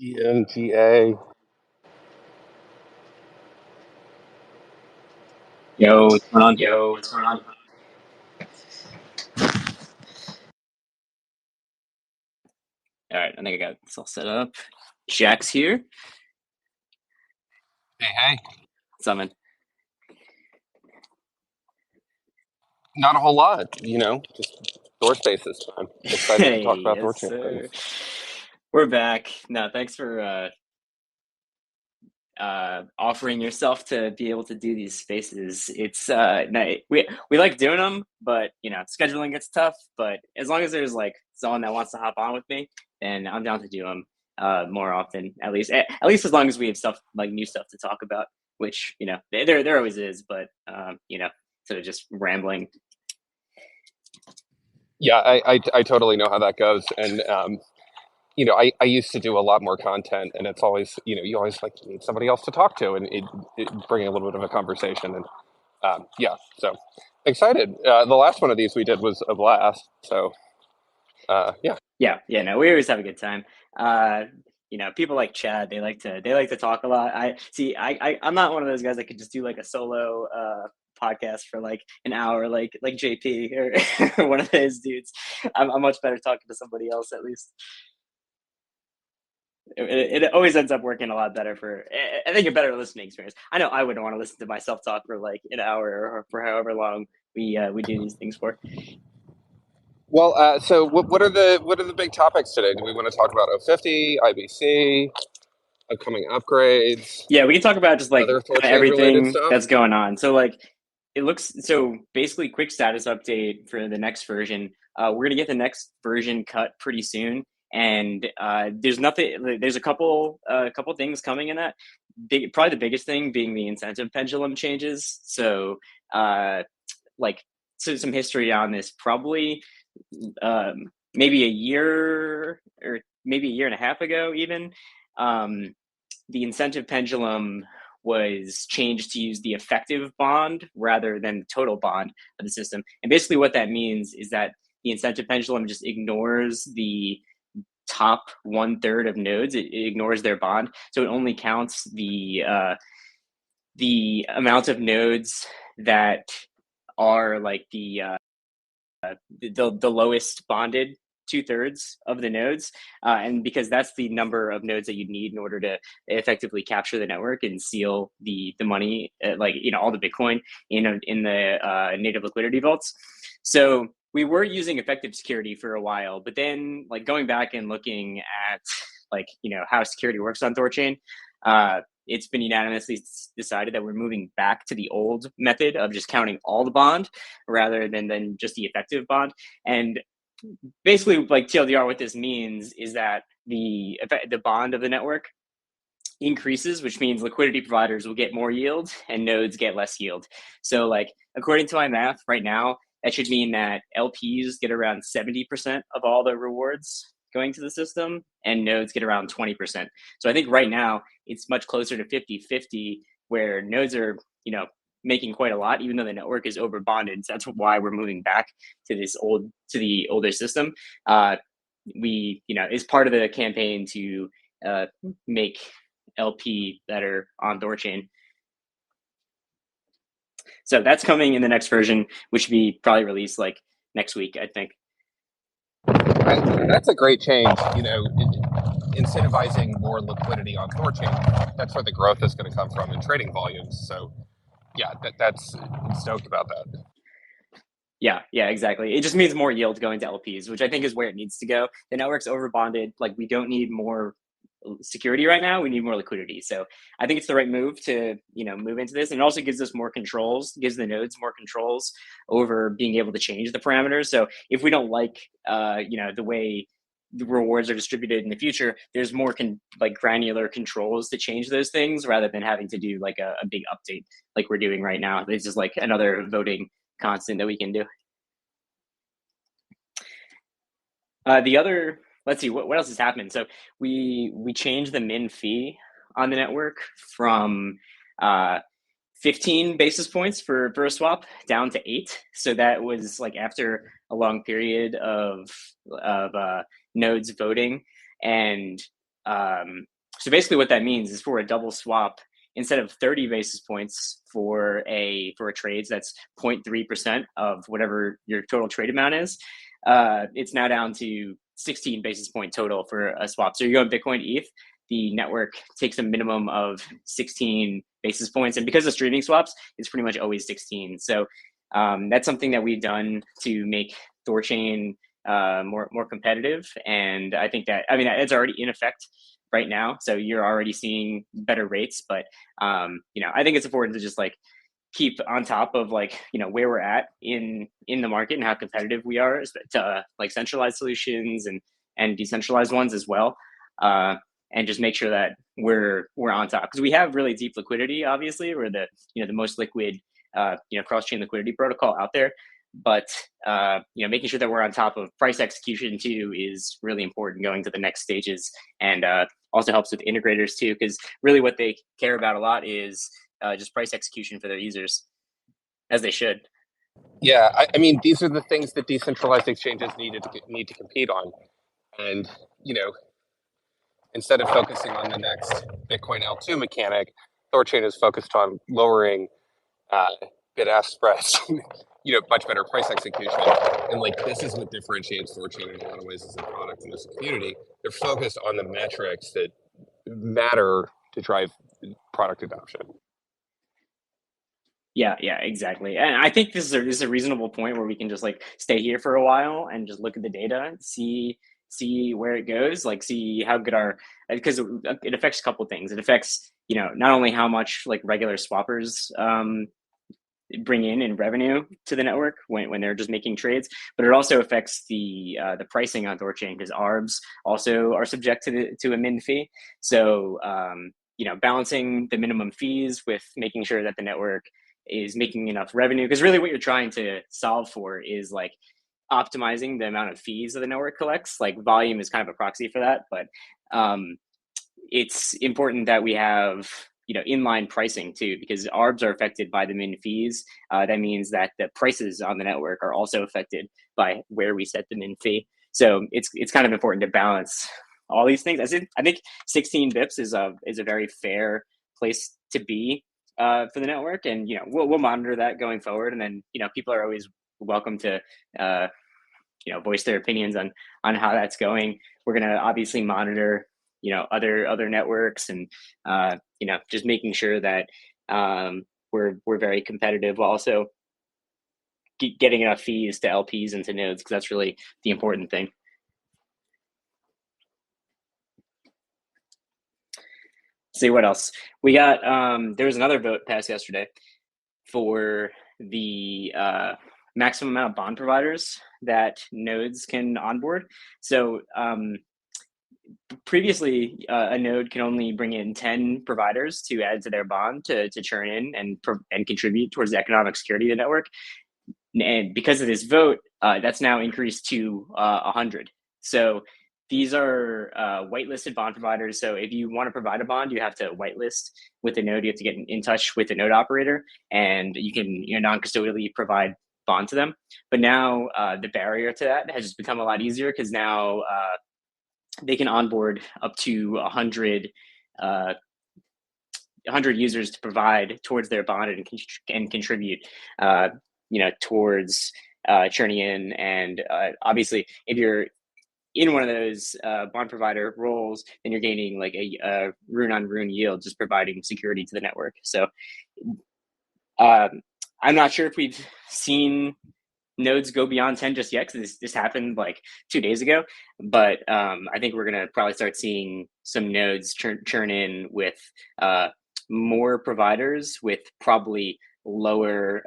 ENGA. Yo, what's going on? All right, I think I got this all set up. Jack's here. Hey. What's up, man? Not a whole lot, just THORSpace this time. Excited to talk Hey, about yes, THORChain sir. things. We're back. No, thanks for offering yourself to be able to do these spaces. It's no, we like doing them, but scheduling gets tough. But as long as there's like someone that wants to hop on with me, then I'm down to do them more often. At least as long as we have stuff like new stuff to talk about, which there always is. But sort of just rambling. Yeah, I totally know how that goes. And, I used to do a lot more content, and it's always, you always like need somebody else to talk to and bring a little bit of a conversation. And yeah, so excited. The last one of these we did was a blast. So yeah. Yeah, no, we always have a good time. People like Chad, they like to talk a lot. I'm not one of those guys that could just do like a solo podcast for like an hour, like JP or one of those dudes. I'm much better talking to somebody else at least. It always ends up working a lot better I think a better listening experience. I know I wouldn't want to listen to myself talk for like an hour or for however long we do these things for. Well, so what are the big topics today? Do we want to talk about O50, IBC, upcoming upgrades, Yeah, we can talk about just like other kind of THORChain related everything stuff? that's going on. So like it looks so basically quick status update for the next version. We're gonna get the next version cut pretty soon, and there's a couple things coming in that. Probably the biggest thing being the incentive pendulum changes. So like some history on this. Probably maybe a year or maybe a year and a half ago even. Um, the incentive pendulum was changed to use the effective bond rather than the total bond of the system. And basically, what that means is that the incentive pendulum just ignores the top 1/3 of nodes. It ignores their bond, so it only counts the amount of nodes that are like the lowest bonded 2/3 of the nodes, and because that's the number of nodes that you need in order to effectively capture the network and seal the money, all the Bitcoin in the native liquidity vaults. So we were using effective security for a while, but then like going back and looking at how security works on THORChain, it's been unanimously decided that we're moving back to the old method of just counting all the bond rather than just the effective bond. And basically, like TLDR, what this means is that the bond of the network increases, which means liquidity providers will get more yield and nodes get less yield. So like according to my math right now, that should mean that LPs get around 70% of all the rewards going to the system and nodes get around 20%. So I think right now it's much closer to 50-50 where nodes are, making quite a lot, even though the network is over bonded. So that's why we're moving back to the older system. Is part of the campaign to make LP better on THORChain. So that's coming in the next version, which should be probably released like next week, I think. That's a great change. Incentivizing more liquidity on THORChain. That's where the growth is going to come from in trading volumes. So yeah, I'm stoked about that. Yeah, exactly. It just means more yield going to LPs, which I think is where it needs to go. The network's over bonded. Like we don't need more security right now. We need more liquidity. So I think it's the right move to move into this, and it also gives us more controls, gives the nodes more controls over being able to change the parameters. So if we don't like the way the rewards are distributed in the future, there's more granular controls to change those things rather than having to do like a big update like we're doing right now. It's just like another voting constant that we can do. Let's see what else has happened. So we changed the min fee on the network from 15 basis points for a swap down to 8. So that was like after a long period of nodes voting, and So basically what that means is for a double swap, instead of 30 basis points for a trade, so that's 0.3% of whatever your total trade amount is, it's now down to 16 basis point total for a swap. So you're going Bitcoin ETH, the network takes a minimum of 16 basis points. And because of streaming swaps, it's pretty much always 16. So that's something that we've done to make THORChain more competitive. And I think that, I mean, it's already in effect right now. So you're already seeing better rates. But, I think it's important to just like keep on top of like, where we're at in the market and how competitive we are to like centralized solutions and decentralized ones as well. And just make sure that we're on top, because we have really deep liquidity. Obviously, we're the most liquid cross-chain liquidity protocol out there. But making sure that we're on top of price execution too is really important going to the next stages, and also helps with integrators too, because really what they care about a lot is just price execution for their users, as they should. Yeah, I mean, these are the things that decentralized exchanges need to compete on, and you know, instead of focusing on the next Bitcoin L2 mechanic, THORChain is focused on lowering uh, bid-ask spreads. Much better price execution, and like this is what differentiates THORChain in a lot of ways as a product and as a community. They're focused on the metrics that matter to drive product adoption. Yeah, exactly. And I think this is a reasonable point where we can just like stay here for a while and just look at the data, see where it goes, like see how good our, because it affects a couple of things. It affects not only how much like regular swappers bring in revenue to the network when they're just making trades, but it also affects the pricing on THORChain, because ARBs also are subject to a min fee. So balancing the minimum fees with making sure that the network is making enough revenue, because really what you're trying to solve for is like optimizing the amount of fees that the network collects. Like volume is kind of a proxy for that, but it's important that we have inline pricing too, because ARBs are affected by the min fees. That means that the prices on the network are also affected by where we set the min fee. So it's kind of important to balance all these things. I think 16 bips is a very fair place to be for the network, and we'll monitor that going forward. And then people are always welcome to voice their opinions on how that's going. We're going to obviously monitor other networks, and just making sure that we're very competitive, while also getting enough fees to LPs and to nodes, because that's really the important thing. See what else we got. There was another vote passed yesterday for the maximum amount of bond providers that nodes can onboard. So previously, a node can only bring in 10 providers to add to their bond to churn in and contribute towards the economic security of the network. And because of this vote, that's now increased to 100. So these are whitelisted bond providers. So if you want to provide a bond, you have to whitelist with the node. You have to get in touch with the node operator, and you can non-custodially provide bond to them. But now the barrier to that has just become a lot easier, because now they can onboard up to 100 users to provide towards their bond and contribute towards churning in. And obviously, if you're in one of those bond provider roles, then you're gaining like a rune on rune yield, just providing security to the network. So I'm not sure if we've seen nodes go beyond 10 just yet, because this happened like 2 days ago. But I think we're going to probably start seeing some nodes churn in with more providers, with probably lower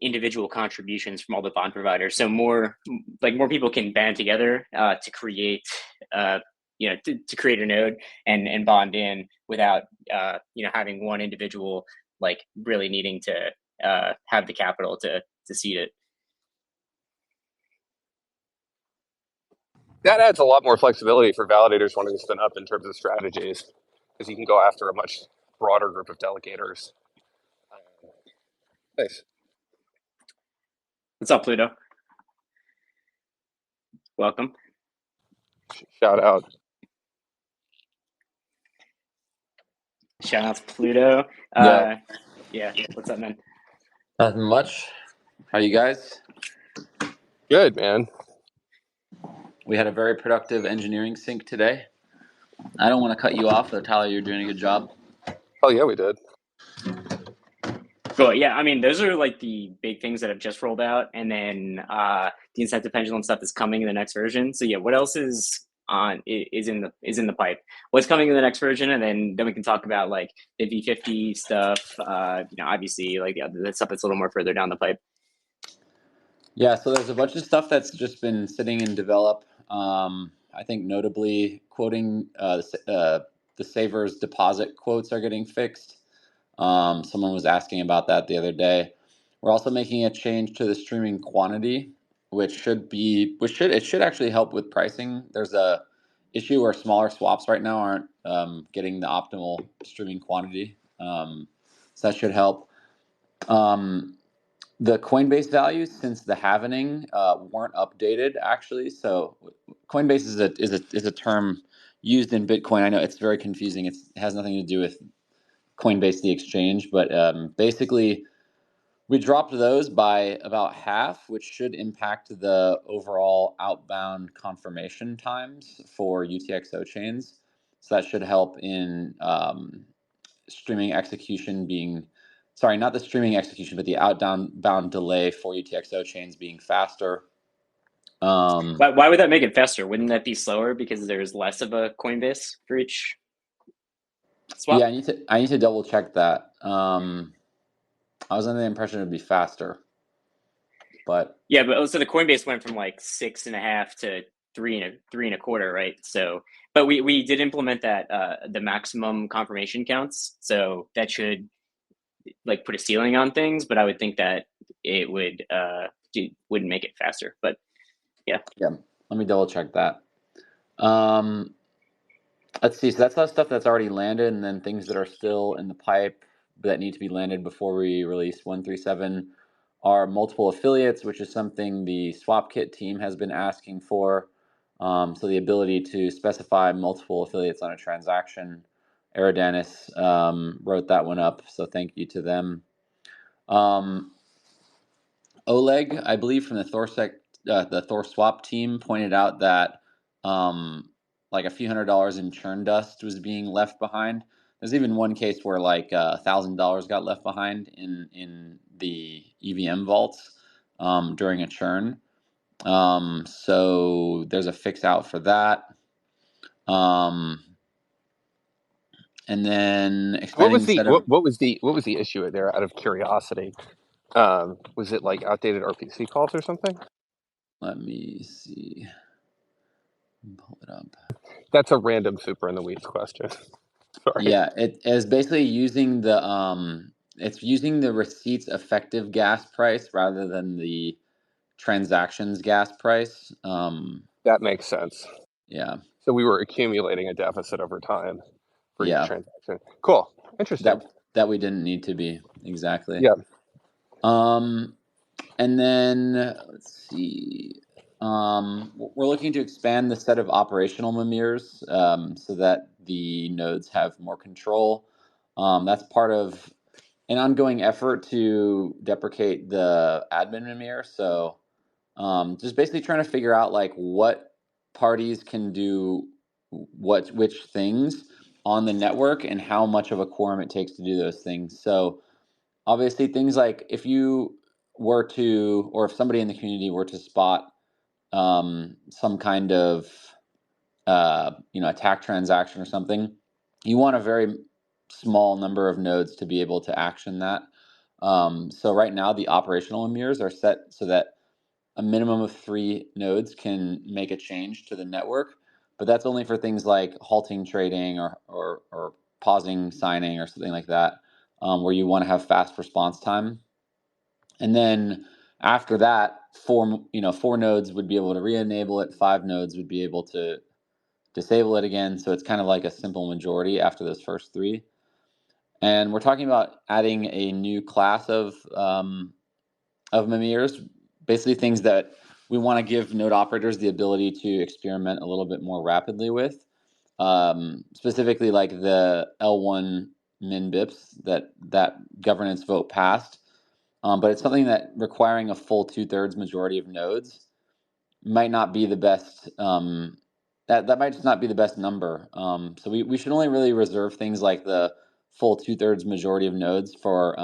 individual contributions from all the bond providers. So more people can band together to create to create a node and bond in without having one individual like really needing to have the capital to seed it. That adds a lot more flexibility for validators wanting to spin up in terms of strategies, because you can go after a much broader group of delegators. Nice. What's up, Pluto? Welcome. Shout out. Shout out to Pluto. Yo, Yeah, what's up, man? nothing much. How you guys? Good, man. We had a very productive engineering sync today. I don't want to cut you off, though, Tyler. You're doing a good job. Oh yeah, we did. Cool. Yeah, I mean, those are like the big things that have just rolled out, and then the incentive pendulum stuff is coming in the next version. So yeah, what else is in the pipe? What's coming in the next version, and then we can talk about like the V50 stuff. Obviously, like the stuff that's a little more further down the pipe. Yeah, so there's a bunch of stuff that's just been sitting in develop. I think notably quoting the Savers deposit quotes are getting fixed. Someone was asking about that the other day. We're also making a change to the streaming quantity, which should actually help with pricing. There's a issue where smaller swaps right now aren't getting the optimal streaming quantity, so that should help. Um, the Coinbase values since the halvening weren't updated actually. So Coinbase is a term used in Bitcoin. I know it's very confusing. It has nothing to do with Coinbase, the exchange, but basically we dropped those by about half, which should impact the overall outbound confirmation times for UTXO chains. So that should help in streaming execution being, sorry, not the streaming execution, but the outbound delay for UTXO chains being faster. Why would that make it faster? Wouldn't that be slower because there's less of a Coinbase for each Yeah, swap? I need to double check that. I was under the impression it would be faster, but Yeah, but also the Coinbase went from like 6.5 to three and a quarter, right? So, but we did implement that the maximum confirmation counts, so that should like put a ceiling on things. But I would think that it wouldn't make it faster. But yeah, yeah, let me double check that. Um, let's see. So that's all stuff that's already landed, and then things that are still in the pipe that need to be landed before we release 137 are multiple affiliates, which is something the SwapKit team has been asking for. So the ability to specify multiple affiliates on a transaction. Eridanis wrote that one up, so thank you to them. Um, Oleg, I believe from the Thor Swap team, pointed out that like a few $100s in churn dust was being left behind. There's even one case where like $1,000 got left behind in the EVM vaults during a churn. So there's a fix out for that. And then What expanding was the the set of. what was the issue there? Out of curiosity, was it like outdated RPC calls or something? Let me see. Pull it up. That's a random super in the weeds question. Sorry. Yeah, it is basically using the it's using the receipts effective gas price rather than the transactions gas price. That makes sense. Yeah, So we were accumulating a deficit over time for each yeah, transaction. Cool. Interesting. that we didn't need to be exactly. Yeah. Um, and then let's see. We're looking to expand the set of operational mimirs so that the nodes have more control. That's part of an ongoing effort to deprecate the admin mimir. So just basically trying to figure out like what parties can do which things on the network and how much of a quorum it takes to do those things. So obviously things like if you were to, or if somebody in the community were to spot some kind of attack transaction or something, you want a very small number of nodes to be able to action that. So right now the operational emirs are set so that a minimum of 3 nodes can make a change to the network, but that's only for things like halting trading or pausing signing or something like that, where you want to have fast response time. And then after that, 4 nodes would be able to re-enable it, 5 nodes would be able to disable it again. So it's kind of like a simple majority after those first 3. And we're talking about adding a new class of mimirs, basically things that we want to give node operators the ability to experiment a little bit more rapidly with. Specifically, like the L1 min bips that governance vote passed. But it's something that requiring a full 2/3 majority of nodes might not be the best. That might just not be the best number. So we should only really reserve things like the full 2/3 majority of nodes for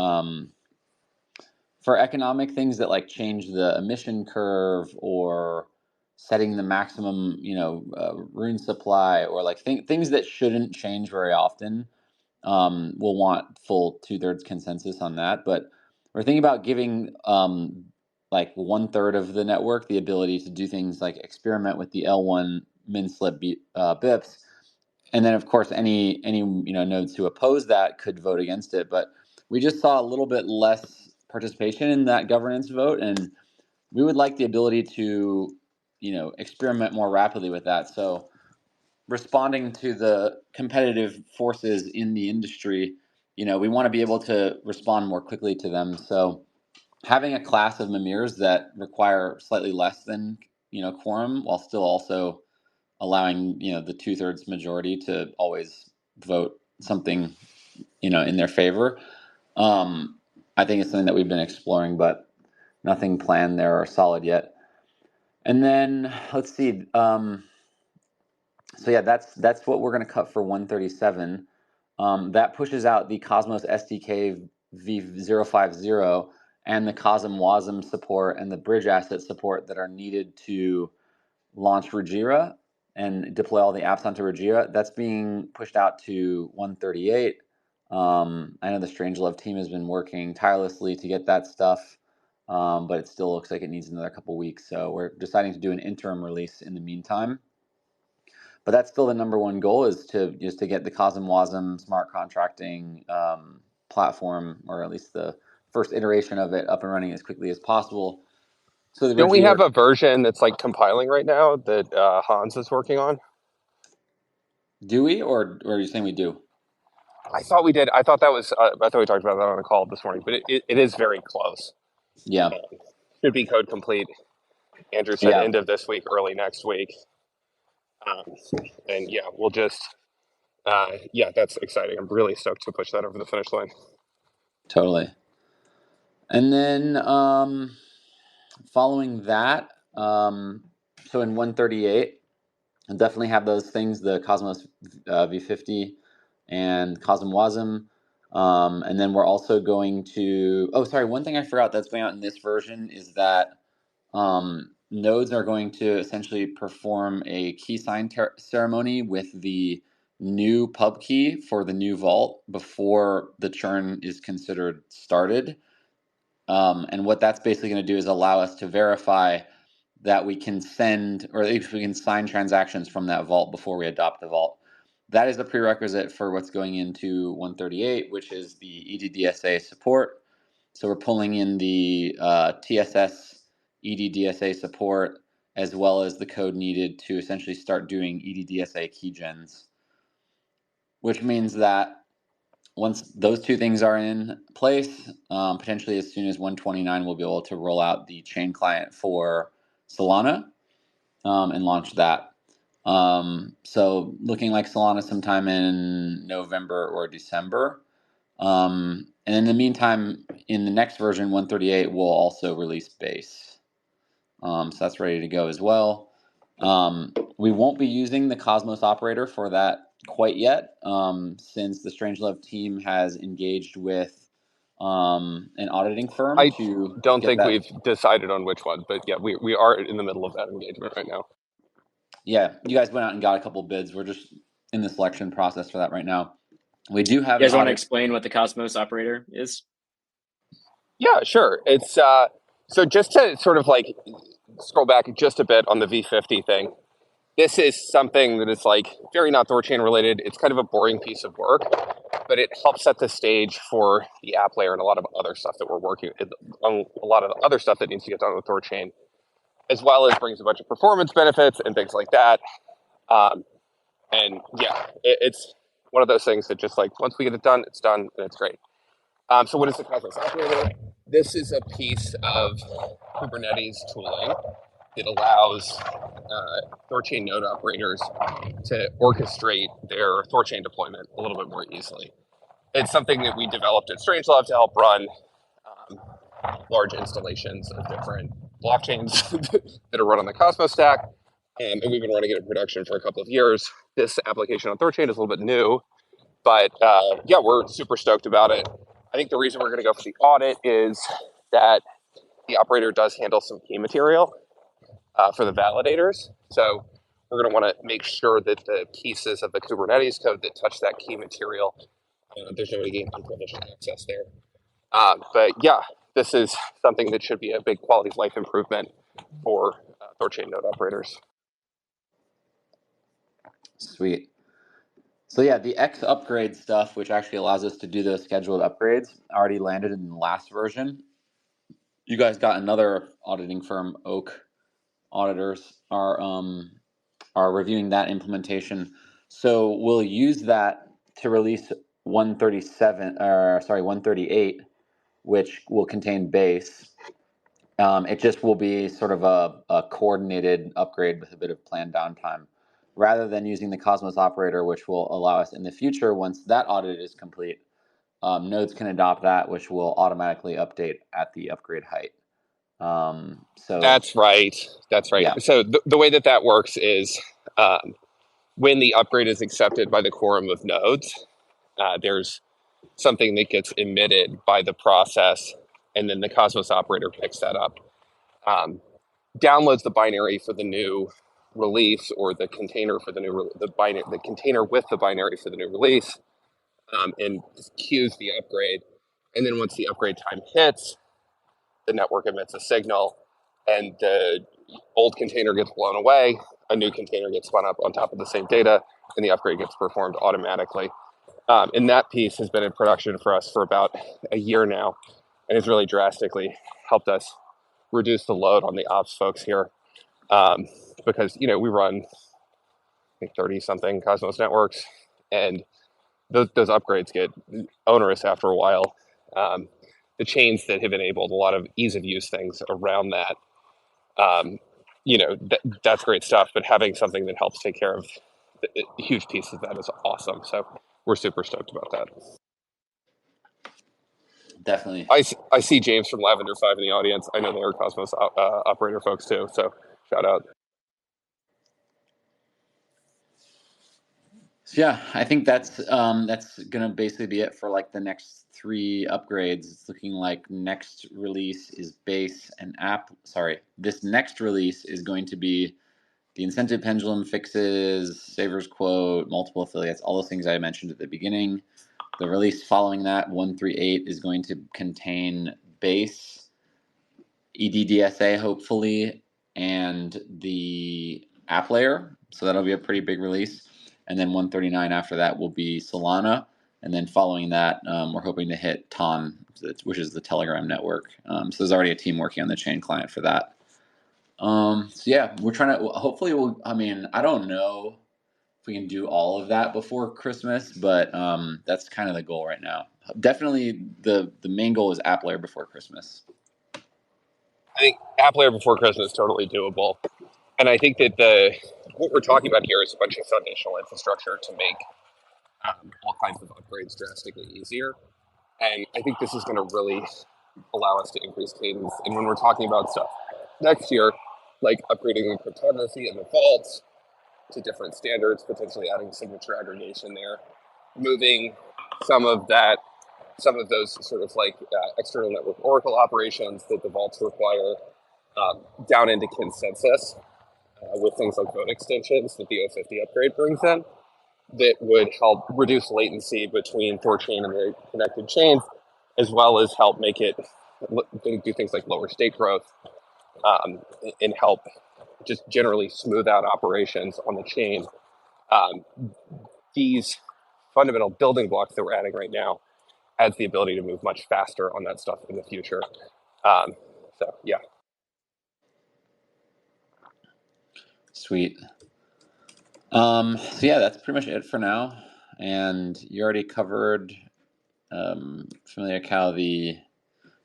economic things that like change the emission curve or setting the maximum, rune supply, or like things that shouldn't change very often. We'll want full 2/3 consensus on that. But we're thinking about giving like 1/3 of the network the ability to do things like experiment with the L1 min slip bips, and then of course any nodes who oppose that could vote against it. But we just saw a little bit less participation in that governance vote, and we would like the ability to experiment more rapidly with that. So responding to the competitive forces in the industry, we want to be able to respond more quickly to them. So having a class of mimirs that require slightly less than quorum, while still also allowing the 2/3 majority to always vote something in their favor. I think it's something that we've been exploring, but nothing planned there or solid yet. And then let's see. So yeah, that's what we're going to cut for 137. That pushes out the Cosmos SDK v050 and the COSM WASM support and the bridge asset support that are needed to launch Regira and deploy all the apps onto Regira. That's being pushed out to 138. I know the Strangelove team has been working tirelessly to get that stuff, but it still looks like it needs another couple weeks. So we're deciding to do an interim release in the meantime. But that's still the number one goal, is to get the COSM WASM smart contracting platform, or at least the first iteration of it, up and running as quickly as possible. So the Don't we have Regira, a version that's like compiling right now that Hans is working on? do we, or are you saying we do? I thought we did. I thought that was. I thought we talked about that on a call this morning, but it is very close. Yeah, Should be code complete. Andrew said yeah, end of this week, early next week. And yeah, we'll just. Yeah, that's exciting. I'm really stoked to push that over the finish line. totally. And then following that, so in 138, I'll definitely have those things, the Cosmos V50 and COSM WASM. And then we're also going to, oh, sorry, one thing I forgot that's going out in this version is that nodes are going to essentially perform a key sign ceremony with the new pub key for the new vault before the churn is considered started. And what that's basically going to do is allow us to verify that we can send, or if we can sign transactions from that vault before we adopt the vault. That is the prerequisite for what's going into 138, which is the EDDSA support. So we're pulling in the TSS EDDSA support, as well as the code needed to essentially start doing EDDSA keygens, which means that once those two things are in place, potentially as soon as 129, we'll be able to roll out the chain client for Solana and launch that. So looking like Solana sometime in November or December. And in the meantime, in the next version, 138, we'll also release base. So that's ready to go as well. We won't be using the Cosmos operator for that quite yet, since the Strangelove team has engaged with an auditing firm I to don't get think that. we've decided on which one, but yeah, we are in the middle of that engagement right now. Yeah, you guys went out and got a couple bids. We're just in the selection process for that right now. We do have You an guys want to audit. explain what the Cosmos operator is? Yeah, sure. It's so just to sort of like scroll back just a bit on the V50 thing. This is something that is like very not THORChain related. It's kind of a boring piece of work, but it helps set the stage for the app layer and a lot of other stuff that we're working on, a lot of other stuff that needs to get done with THORChain, as well as brings a bunch of performance benefits and things like that. And yeah, it's one of those things that just like once we get it done, it's done and it's great. So what is the Cosmos operator? This is a piece of Kubernetes tooling that allows THORChain node operators to orchestrate their THORChain deployment a little bit more easily. it's something that we developed at Strangelove to help run um, large installations of different blockchains that are run on the Cosmos stack. And we've been running it in production for a couple of years. This application on THORChain is a little bit new, but yeah, we're super stoked about it. I think the reason we're going to go for the audit is that the operator does handle some key material for the validators. So we're going to want to make sure that the pieces of the Kubernetes code that touch that key material, there's no way to gain unprivileged access there. But yeah, this is something that should be a big quality of life improvement for THORChain node operators. Sweet. So yeah, the X upgrade stuff, which actually allows us to do those scheduled upgrades, already landed in the last version. You guys got another auditing firm, Oak auditors, are reviewing that implementation. So we'll use that to release 138, which will contain base. It just will be sort of a coordinated upgrade with a bit of planned downtime, rather than using the Cosmos operator, which will allow us in the future, once that audit is complete, nodes can adopt that, which will automatically update at the upgrade height. So That's right. That's right. yeah. So the way that works is when the upgrade is accepted by the quorum of nodes, there's something that gets emitted by the process, and then the Cosmos operator picks that up, downloads the binary for the new release, or the container for the new the container with the binary for the new release, and queues the upgrade. And then once the upgrade time hits, the network emits a signal, and the old container gets blown away. A new container gets spun up on top of the same data, and the upgrade gets performed automatically. And that piece has been in production for us for about a year now, and has really drastically helped us reduce the load on the ops folks here, because we run, I think, 30 something Cosmos networks, and those upgrades get onerous after a while. The chains that have enabled a lot of ease of use things around that, that's great stuff. But having something that helps take care of the huge piece of that is awesome. So we're super stoked about that. Definitely. I see James from Lavender 5 in the audience. I know they are Cosmos operator folks too. So shout out. So yeah, I think that's gonna basically be it for like the next 3 upgrades. It's looking like next release is base and app. Sorry, this next release is going to be the incentive pendulum fixes, savers quote, multiple affiliates, all those things I mentioned at the beginning. The release following that, 138, is going to contain base, EDDSA hopefully, and the app layer. So that'll be a pretty big release. And then 139 after that will be Solana. And then following that, we're hoping to hit TON, which is the Telegram network. So there's already a team working on the chain client for that. So yeah, we're trying to, hopefully I don't know if we can do all of that before Christmas, but that's kind of the goal right now. Definitely the main goal is app layer before Christmas. I think app layer before Christmas is totally doable. And I think that what we're talking about here is a bunch of foundational infrastructure to make all kinds of upgrades drastically easier. And I think this is going to really allow us to increase cadence. And when we're talking about stuff next year, like upgrading the cryptography and the vaults to different standards, potentially adding signature aggregation there, moving some of those sort of like external network oracle operations that the vaults require down into consensus with things like vote extensions that the O50 upgrade brings in, that would help reduce latency between THORChain and the connected chains, as well as help make it do things like lower state growth, and help just generally smooth out operations on the chain. These fundamental building blocks that we're adding right now adds the ability to move much faster on that stuff in the future. So yeah. Sweet. So yeah, that's pretty much it for now. And you already covered FamiliarCow, the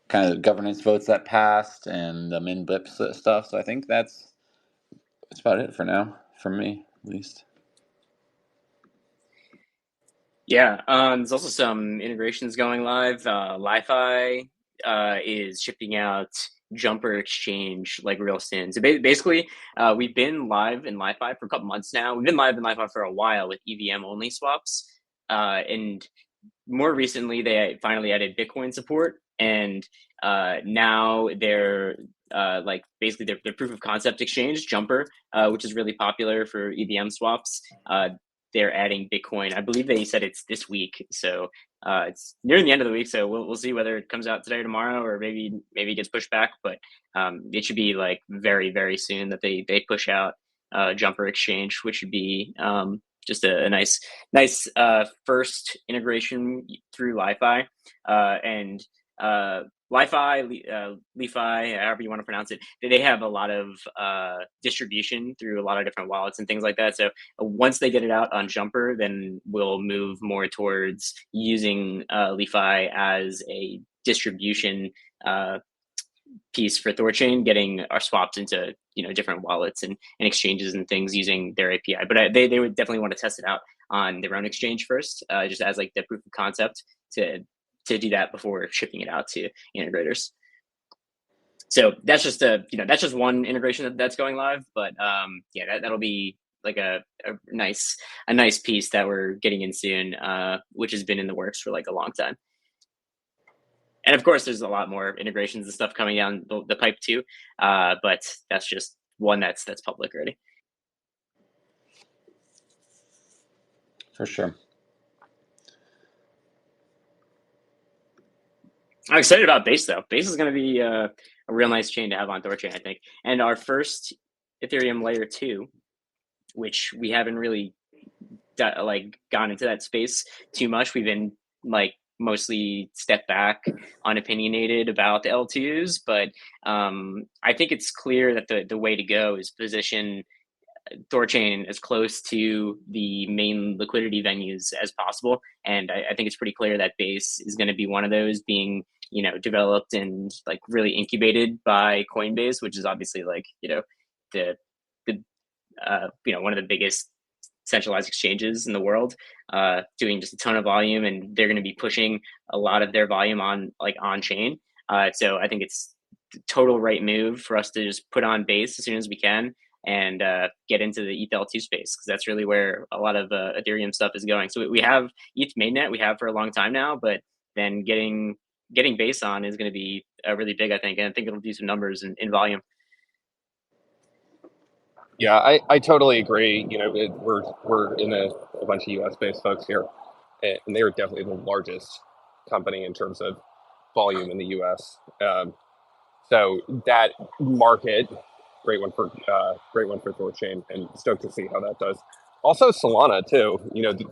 kind of governance votes that passed and the min blips stuff. So I think that's about it for now, from me at least. Yeah, there's also some integrations going live. Li-Fi is shipping out Jumper Exchange like real soon. So basically, we've been live in Li-Fi for a couple months now. We've been live in Li-Fi for a while with EVM only swaps, and more recently they finally added Bitcoin support, and now they're like basically their proof of concept exchange Jumper, which is really popular for EVM swaps. They're adding Bitcoin. I believe they said it's this week, so it's nearing the end of the week. So we'll see whether it comes out today or tomorrow, or maybe it gets pushed back. But it should be like very soon that they push out Jumper Exchange, which would be just a nice first integration through Li-Fi, and Li-Fi, Li-Fi, however you want to pronounce it. They have a lot of distribution through a lot of different wallets and things like that. So once they get it out on Jumper, then we'll move more towards using Li-Fi as a distribution piece for THORChain, getting our swaps into different wallets and exchanges and things using their API. But they would definitely want to test it out on their own exchange first, just as like the proof of concept to do that before shipping it out to integrators. So that's just that's just one integration that's going live. But yeah, that'll be like a nice piece that we're getting in soon, which has been in the works for like a long time. And of course, there's a lot more integrations and stuff coming down the pipe too. But that's just one that's public already. For sure. I'm excited about Base though. Base is going to be a real nice chain to have on THORChain, I think. And our first Ethereum layer 2, which we haven't really gone into that space too much. We've been like mostly step back, unopinionated about the L2s, but I think it's clear that the way to go is position THORChain as close to the main liquidity venues as possible. And I think it's pretty clear that Base is going to be one of those, being developed and like really incubated by Coinbase, which is obviously like the one of the biggest centralized exchanges in the world, doing just a ton of volume, and they're going to be pushing a lot of their volume on chain. So I think it's the total right move for us to just put on Base as soon as we can and get into the ETH2 space, because that's really where a lot of Ethereum stuff is going. So we have ETH mainnet, we have for a long time now, but then getting Base on is going to be really big, I think, and I think it'll do some numbers in volume. Yeah, I totally agree. We're in a bunch of US based folks here, and they're definitely the largest company in terms of volume in the US. So that market, great one for THORChain, and stoked to see how that does. Also Solana too.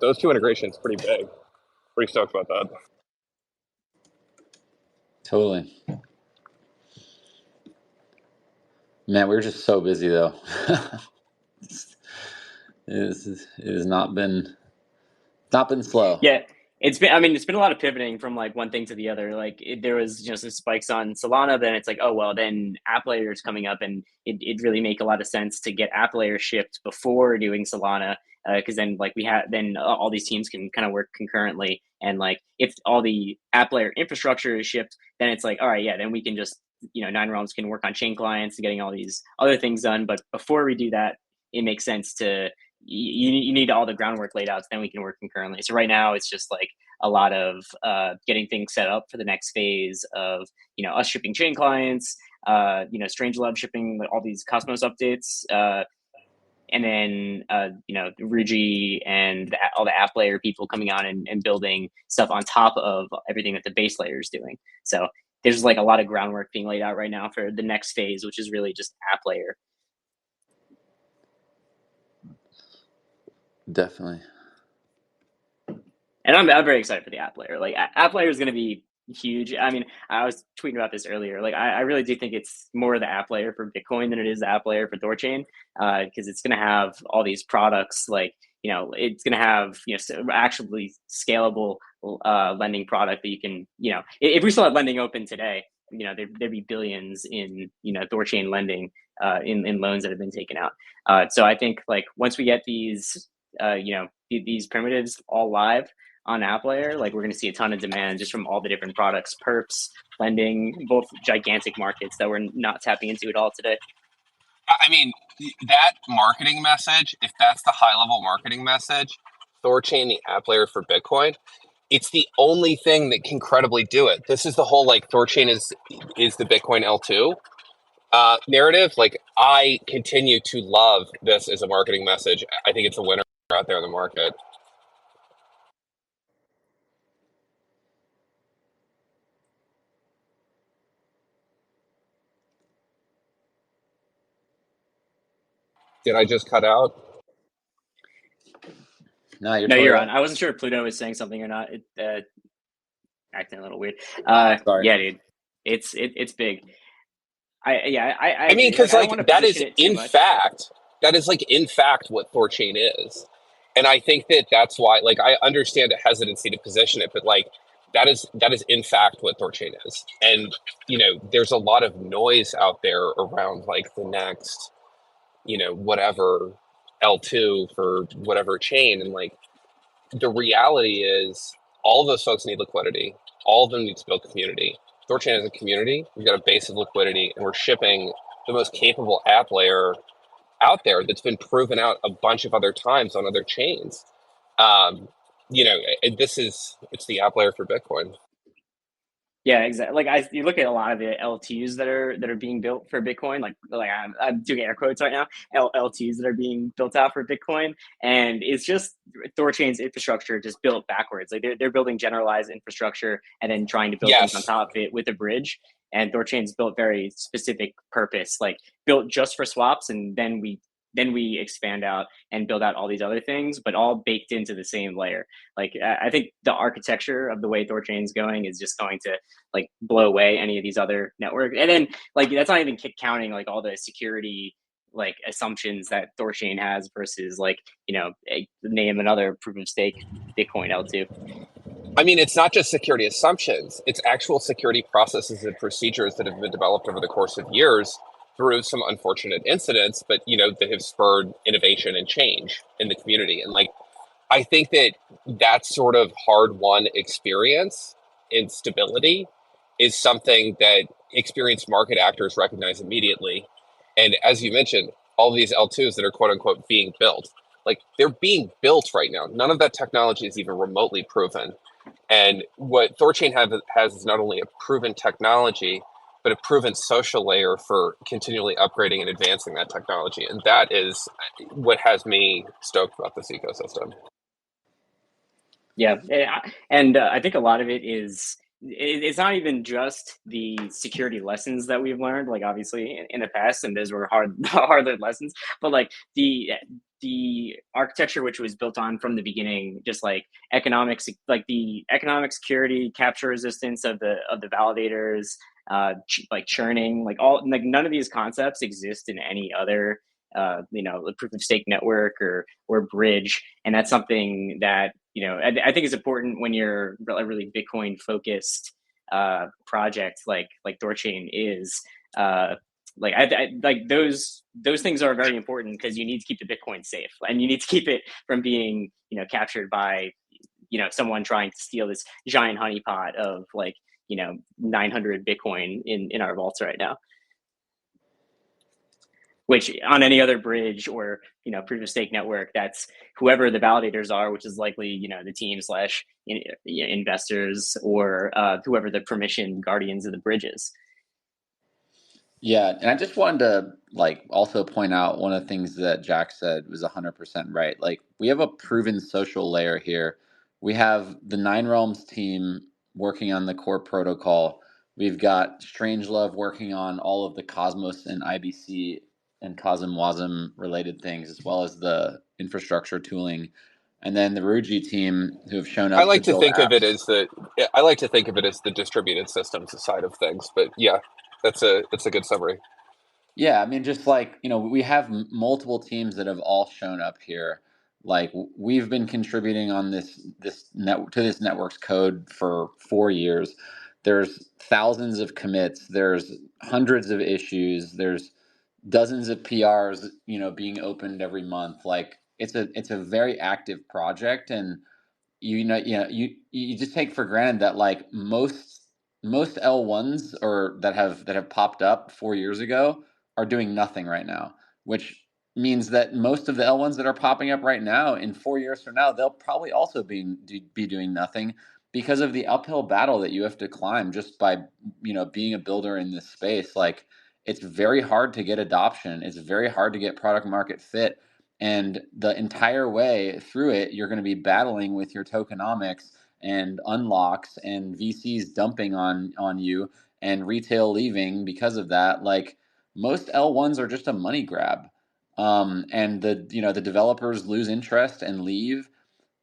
Those two integrations pretty big. Pretty stoked about that. Totally. Man, we're just so busy though. It has not been slow. Yeah, it's been a lot of pivoting from like one thing to the other. Like there was some spikes on Solana, then it's like, oh well, then app layer is coming up, and it really make a lot of sense to get app layer shipped before doing Solana, because then like all these teams can kind of work concurrently, and like if all the app layer infrastructure is shipped, then it's like, all right, yeah, then we can just Nine Realms can work on chain clients and getting all these other things done. But before we do that, it makes sense to you need all the groundwork laid out, so then we can work concurrently. So right now it's just like a lot of getting things set up for the next phase of us shipping chain clients, Strangelove shipping all these Cosmos updates, and then Ruji and all the app layer people coming on and building stuff on top of everything that the base layer is doing. So there's like a lot of groundwork being laid out right now for the next phase, which is really just app layer. Definitely. And I'm very excited for the app layer. Like app layer is going to be huge. I mean, I was tweeting about this earlier. Like I really do think it's more the app layer for Bitcoin than it is the app layer for THORChain, because it's going to have all these products. Like it's going to have actually scalable lending product that you can if we still had lending open today, there'd be billions in THORChain lending in loans that have been taken out. So I think like once we get these these primitives all live on app layer, like we're going to see a ton of demand just from all the different products, perps, lending, both gigantic markets that we're not tapping into at all today. I mean, that marketing message, if that's the high level marketing message, THORChain, the app layer for Bitcoin, it's the only thing that can credibly do it. This is the whole like THORChain is the Bitcoin L2 narrative. Like, I continue to love this as a marketing message. I think it's a winner out there in the market. Did I just cut out? No, you're No, totally you're right. on. I wasn't sure if Pluto was saying something or not. It acting a little weird. Sorry. Yeah, dude, it's big. I I mean, agree. Like, because I don't like want to that is position it too much. that is like in fact what THORChain is, and I think that that's why. Like, I understand a hesitancy to position it, but like that is in fact what THORChain is, and there's a lot of noise out there around like the next whatever L2 for whatever chain, and like the reality is all of those folks need liquidity. All of them need to build community. THORChain is a community. We've got a base of liquidity, and we're shipping the most capable app layer out there that's been proven out a bunch of other times on other chains. It's the app layer for Bitcoin. Yeah, exactly. Like you look at a lot of the LTs that are being built for Bitcoin. Like I'm doing air quotes right now. LTs that are being built out for Bitcoin, and it's just THORChain's infrastructure just built backwards. Like they're building generalized infrastructure and then trying to build things on Yes. top of it with a bridge. And THORChain's built very specific purpose, like built just for swaps, and then we expand out and build out all these other things, but all baked into the same layer. Like I think the architecture of the way THORChain's going is just going to like blow away any of these other networks. And then like that's not even counting like all the security like assumptions that THORChain has versus like name another proof of stake Bitcoin L2. I mean, it's not just security assumptions, it's actual security processes and procedures that have been developed over the course of years through some unfortunate incidents, but that have spurred innovation and change in the community. And like, I think that sort of hard-won experience in stability is something that experienced market actors recognize immediately. And as you mentioned, all of these L2s that are quote unquote being built, like they're being built right now. None of that technology is even remotely proven. And what THORChain has is not only a proven technology, but a proven social layer for continually upgrading and advancing that technology. And that is what has me stoked about this ecosystem. Yeah, and I think a lot of it is it's not even just the security lessons that we've learned, like obviously in the past, and those were hard lessons, but like the architecture which was built on from the beginning, just like economics, like the economic security, capture resistance of the validators, like churning, like none of these concepts exist in any other proof of stake network or bridge, and that's something that I think is important when you're a really Bitcoin focused project like THORChain is. Like those things are very important because you need to keep the Bitcoin safe, and you need to keep it from being captured by someone trying to steal this giant honeypot of like 900 Bitcoin in our vaults right now, which on any other bridge or proof of stake network, that's whoever the validators are, which is likely the team slash investors or whoever the permission guardians of the bridge is. Yeah, and I just wanted to like also point out one of the things that Jack said was 100% right. Like we have a proven social layer here. We have the Nine Realms team working on the core protocol. We've got Strangelove working on all of the Cosmos and IBC and CosmWasm related things, as well as the infrastructure tooling. And then the Ruji team who have shown I up to like to build think of it apps. as the distributed systems side of things. But yeah, that's a good summary. Yeah, I mean, just like, we have multiple teams that have all shown up here. Like we've been contributing on this network's code for 4 years. There's thousands of commits. There's hundreds of issues. There's dozens of PRs, being opened every month. Like it's a very active project, and you just take for granted that like most L1s or that have popped up 4 years ago are doing nothing right now, which means that most of the L1s that are popping up right now in 4 years from now, they'll probably also be doing nothing because of the uphill battle that you have to climb just by being a builder in this space. Like, it's very hard to get adoption. It's very hard to get product market fit. And the entire way through it, you're going to be battling with your tokenomics and unlocks and VCs dumping on you and retail leaving because of that. Like, most L1s are just a money grab. And the developers lose interest and leave.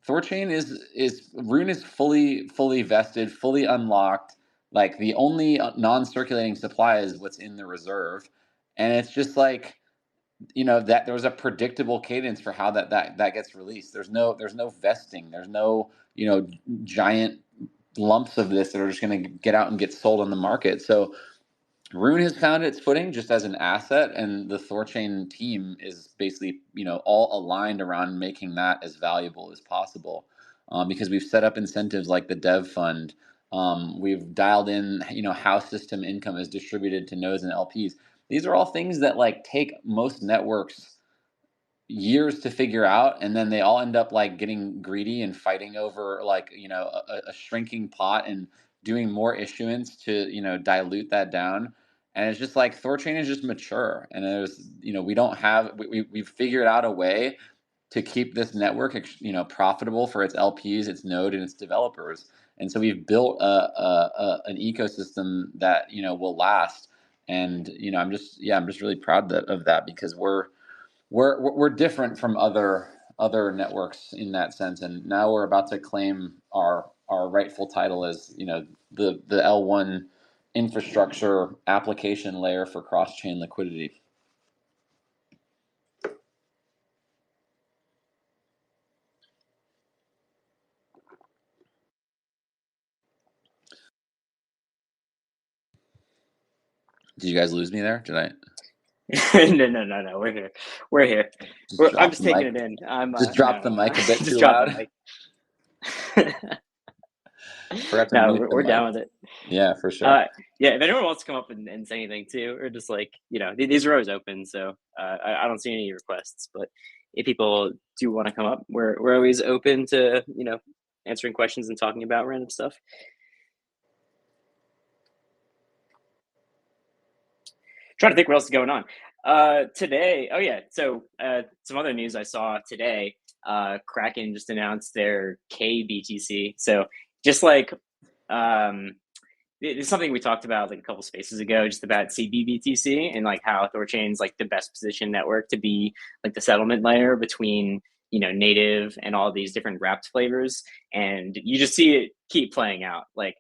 THORChain is Rune is fully vested, fully unlocked. Like, the only non-circulating supply is what's in the reserve, and it's just like, that there's a predictable cadence for how that gets released. There's no vesting. There's no giant lumps of this that are just going to get out and get sold on the market. So Rune has found its footing just as an asset, and the THORChain team is basically all aligned around making that as valuable as possible, because we've set up incentives like the dev fund. We've dialed in how system income is distributed to nodes and LPs. These are all things that like take most networks years to figure out, and then they all end up like getting greedy and fighting over like a shrinking pot and doing more issuance to dilute that down. And it's just like THORChain is just mature, and there's we've figured out a way to keep this network profitable for its LPs, its node, and its developers. And so we've built an ecosystem that will last. And I'm just really proud of that, because we're different from other networks in that sense, and now we're about to claim our rightful title as the L1 infrastructure application layer for cross-chain liquidity. Did you guys lose me there? Did I? No. We're here. We're here. I'm just taking it in. Just dropped the mic a bit just too drop loud. the mic. No, we're down with it. Yeah, for sure. Yeah, if anyone wants to come up and say anything too, or just like these are always open, so I don't see any requests. But if people do want to come up, we're always open to answering questions and talking about random stuff. Trying to think what else is going on today. Oh yeah, so some other news I saw today. Kraken just announced their KBTC. So just like it's something we talked about like a couple spaces ago, just about CBBTC and like how THORChain's like the best positioned network to be like the settlement layer between native and all these different wrapped flavors, and you just see it keep playing out. Like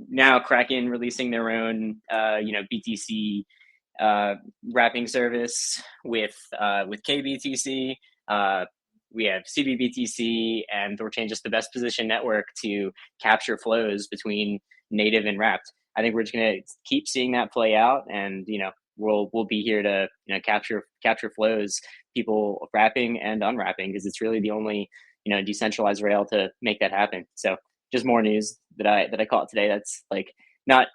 now Kraken releasing their own BTC wrapping service with KBTC. We have CBBTC, and THORChain just the best positioned network to capture flows between native and wrapped. I think we're just gonna keep seeing that play out, and we'll be here to capture flows, people wrapping and unwrapping, because it's really the only decentralized rail to make that happen. So just more news that I caught today. That's like not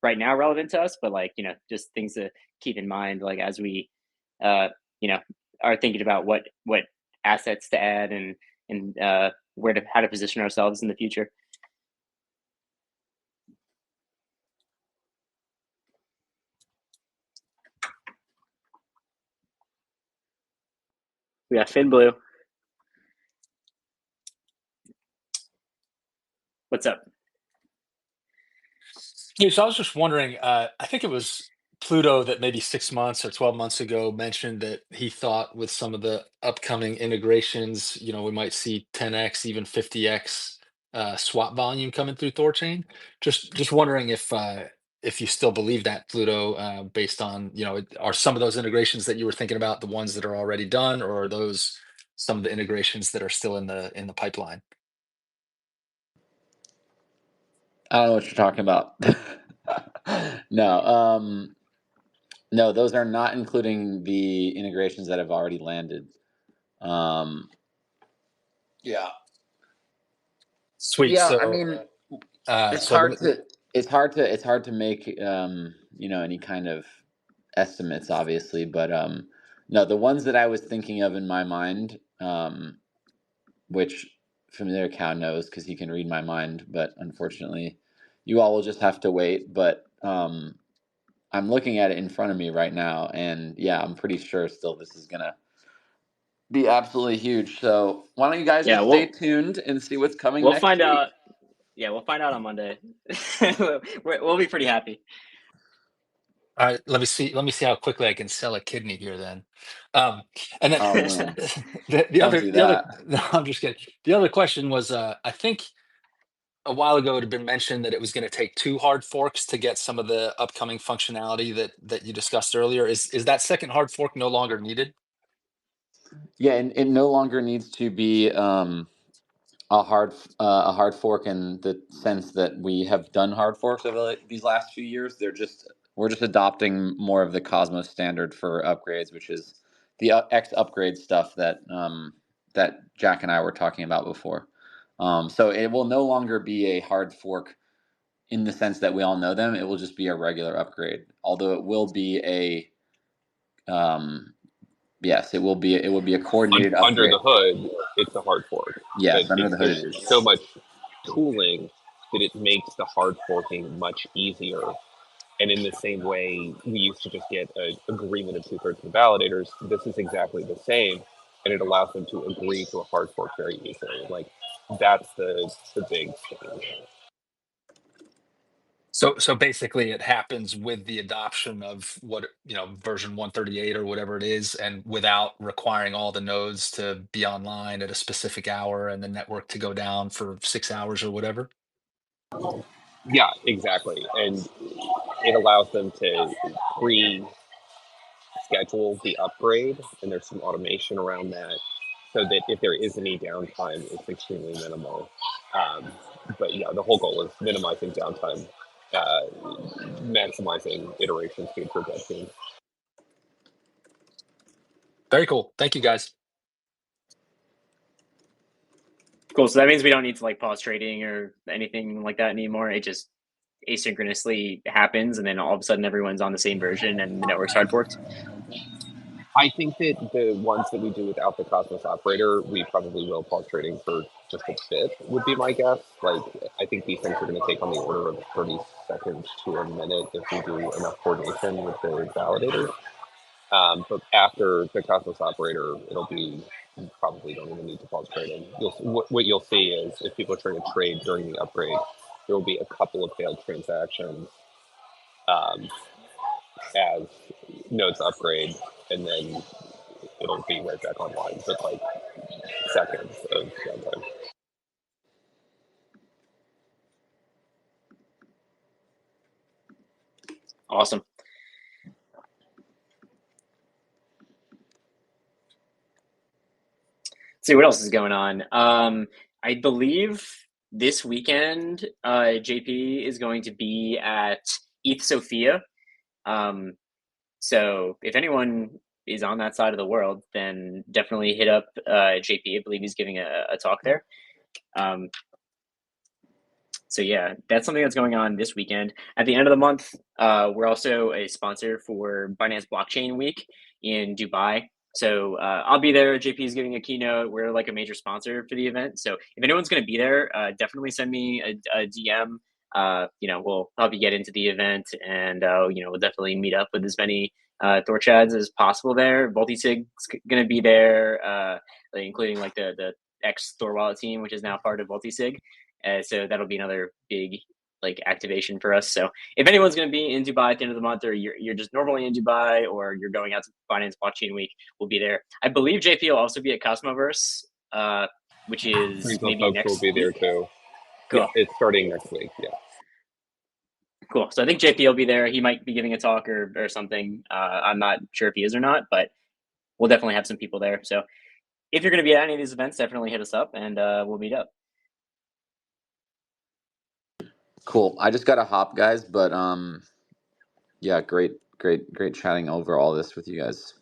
right now relevant to us, but like just things to keep in mind, like as we are thinking about what assets to add and how to position ourselves in the future. We got Finn Blue. What's up? Hey, so I was just wondering, I think it was Pluto that maybe 6 months or 12 months ago mentioned that he thought with some of the upcoming integrations, we might see 10x, even 50x swap volume coming through THORChain. Just wondering if you still believe that, Pluto, based on, are some of those integrations that you were thinking about the ones that are already done, or are those some of the integrations that are still in the pipeline? I don't know what you're talking about. No, those are not including the integrations that have already landed. Yeah. Sweet. Yeah, I So, mean, it's so let hard me. to make any kind of estimates, obviously, but no, the ones that I was thinking of in my mind, which FamiliarCow knows because he can read my mind, but unfortunately, you all will just have to wait. But I'm looking at it in front of me right now, and yeah, I'm pretty sure still this is gonna be absolutely huge. So why don't you guys Yeah, just stay tuned and see what's coming we'll next find week? out. Yeah, we'll find out on Monday. We'll be pretty happy. All right, let me see. Let me see how quickly I can sell a kidney here. Then, and then Oh man, the don't other do the other. that. No, I'm just kidding. The other question was, I think a while ago it had been mentioned that it was going to take 2 hard forks to get some of the upcoming functionality that you discussed earlier. Is that second hard fork no longer needed? Yeah, and it no longer needs to be a hard fork in the sense that we have done hard forks over these last few years. We're just adopting more of the Cosmos standard for upgrades, which is the X upgrade stuff that Jack and I were talking about before. So it will no longer be a hard fork in the sense that we all know them. It will just be a regular upgrade. Although it will be yes, it will be a coordinated Under upgrade. the hood, it's a hard fork, but Yes, under the hood it there's is. so much tooling that it makes the hard forking much easier. And in the same way, we used to just get an agreement of 2/3 of the validators. This is exactly the same, and it allows them to agree to a hard fork very easily. Like that's the big thing. So basically, it happens with the adoption of version 138 or whatever it is, and without requiring all the nodes to be online at a specific hour and the network to go down for 6 hours or whatever. Yeah, exactly, and it allows them to pre-schedule the upgrade, and there's some automation around that, so that if there is any downtime, it's extremely minimal. Um, but yeah, the whole goal is minimizing downtime, maximizing iteration speed for dev teams. Very cool. Thank you, guys. Cool. So that means we don't need to like pause trading or anything like that anymore. It just asynchronously happens, and then all of a sudden everyone's on the same version, and the network's hard forked. I think that the ones that we do without the Cosmos operator, we probably will pause trading for just a bit, would be my guess. Like, I think these things are going to take on the order of 30 seconds to a minute if we do enough coordination with the validators. But after the Cosmos operator, it'll be, you probably don't even need to pause trading. What you'll see is if people are trying to trade during the upgrade, there will be a couple of failed transactions um, as nodes upgrade, and then it'll be right back online with like seconds of downtime. Awesome. Let's see what else is going on. I believe this weekend, JP is going to be at ETH Sophia. So if anyone is on that side of the world, then definitely hit up JP. I believe he's giving a talk there. So yeah, that's something that's going on this weekend. At the end of the month, we're also a sponsor for Binance Blockchain Week in Dubai. So I'll be there. JP is giving a keynote. We're like a major sponsor for the event. So if anyone's going to be there, definitely send me a DM. We'll help you get into the event, and we'll definitely meet up with as many THORChads as possible there. Multisig's going to be there, including like the ex Thor Wallet team, which is now part of Multisig. So that'll be another big like activation for us. So if anyone's going to be in Dubai at the end of the month, or you're just normally in Dubai, or you're going out to Binance Blockchain Week, we'll be there. I believe JP will also be at Cosmoverse, which is Sprinkle maybe folks next will be there week. too. Cool. Yeah, it's starting next week. Yeah. Cool. So I think JP will be there. He might be giving a talk or something. I'm not sure if he is or not, but we'll definitely have some people there. So if you're going to be at any of these events, definitely hit us up, and we'll meet up. Cool. I just got to hop, guys, but yeah, great chatting over all this with you guys.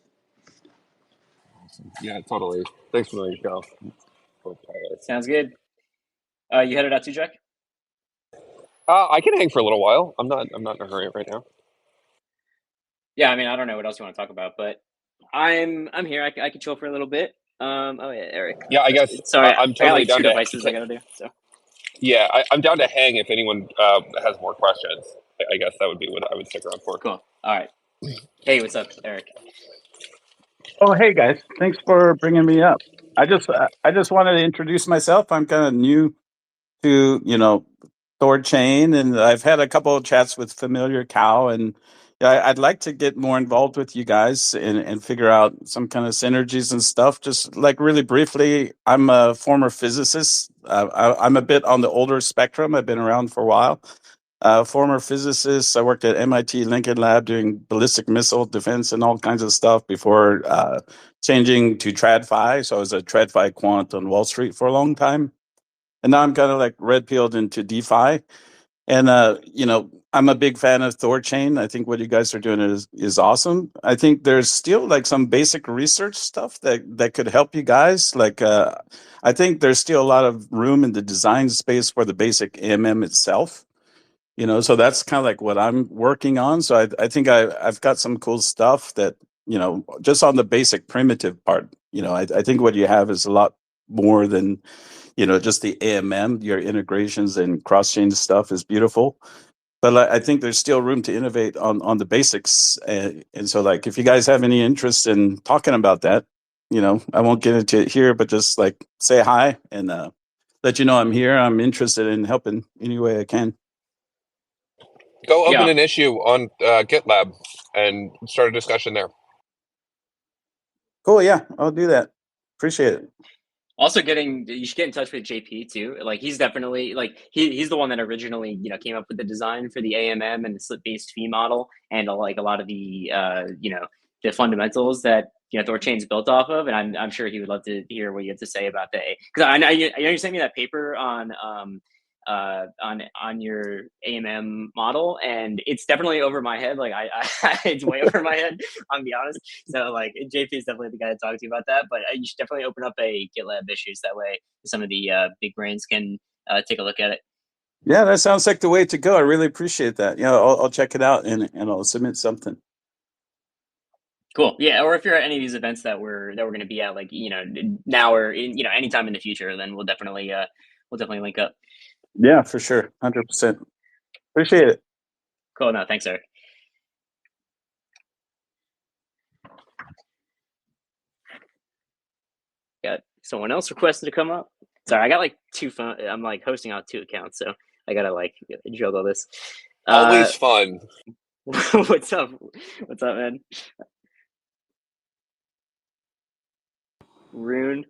Yeah, totally. Thanks, FamiliarCow. Sounds good. You headed out too, Jack? I can hang for a little while. I'm not in a hurry right now. Yeah, I mean, I don't know what else you want to talk about, but I'm here. I can chill for a little bit. Oh yeah, Eric. Yeah, I guess Sorry, I I'm got totally like two down to. devices I gotta do. So Yeah, I'm down to hang if anyone has more questions. I guess that would be what I would stick around for. cool. All right. Hey, what's up, Eric? Oh, hey guys! Thanks for bringing me up. I just wanted to introduce myself. I'm kind of new to THORChain, and I've had a couple of chats with FamiliarCow, and yeah, I'd like to get more involved with you guys and figure out some kind of synergies and stuff. Just like really briefly, I'm a former physicist. I'm a bit on the older spectrum. I've been around for a while. Former physicist. I worked at MIT Lincoln Lab doing ballistic missile defense and all kinds of stuff before changing to TradFi. So I was a TradFi quant on Wall Street for a long time. And now I'm kind of like red pilled into DeFi. And, I'm a big fan of THORChain. I think what you guys are doing is awesome. I think there's still like some basic research stuff that could help you guys. Like, I think there's still a lot of room in the design space for the basic AMM itself. So that's kind of like what I'm working on. So I think I've got some cool stuff that, just on the basic primitive part, I think what you have is a lot more than, just the AMM. Your integrations and cross-chain stuff is beautiful. But I think there's still room to innovate on the basics. And so like, if you guys have any interest in talking about that, I won't get into it here, but just like say hi and let you know I'm here. I'm interested in helping any way I can. Go open Yeah. an issue on GitLab and start a discussion there. Cool. Yeah, I'll do that. Appreciate it. Also, you should get in touch with JP too. Like he's definitely like he's the one that originally came up with the design for the AMM and the slip based fee model and like a lot of the the fundamentals that THORChain's built off of. And I'm sure he would love to hear what you have to say about the because I know you sent me that paper on your AMM model, and it's definitely over my head. Like it's way over my head. I'm be honest. So like JP is definitely the guy to talk to about that. But you should definitely open up a GitLab issues that way some of the big brains can take a look at it. Yeah, that sounds like the way to go. I really appreciate that. I'll check it out and I'll submit something. Cool. Yeah, or if you're at any of these events that we're going to be at, like now or in anytime in the future, then we'll definitely link up. Yeah, for sure, 100%. Appreciate it. Cool. No, thanks, Eric. Got someone else requested to come up. Sorry, I got like two phone. I'm like hosting on 2 accounts, so I gotta like juggle this. Always fun. What's up? What's up, man? Rune.